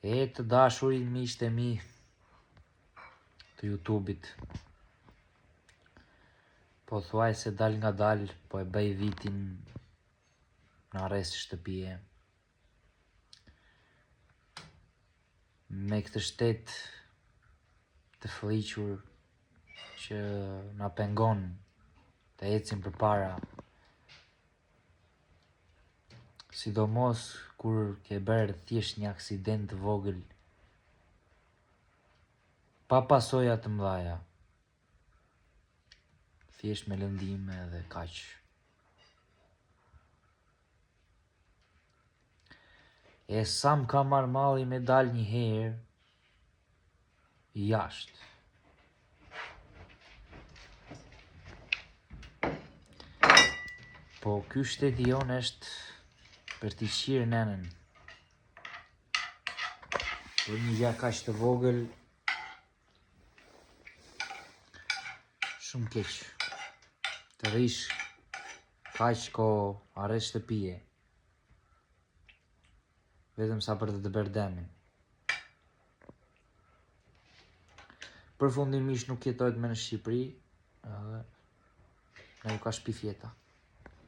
E të dashurin miqtë e mi të YouTube-it. Po thuaj se dal nga dal, po e bëj vitin në arrest shtëpie. Me këtë shtet të fëlliqur që na pengon të ecim përpara. Sidomos kur ke bërë thjesht një aksident vogël pa pasoja të mëdha. Thjesht me lëndime dhe kaq. E sa më ka marrë malli me dal një herë jashtë. Po ky shteti jon është për t'i qirë nenën. Për një gjë kaq të vogël, shumë keq. Të rish kaq kohë arrest shtëpie. Vetëm sa për të bërë demin. Përfundimisht nuk jetohet më në Shqipëri, edhe na ju ka shpi fjeta.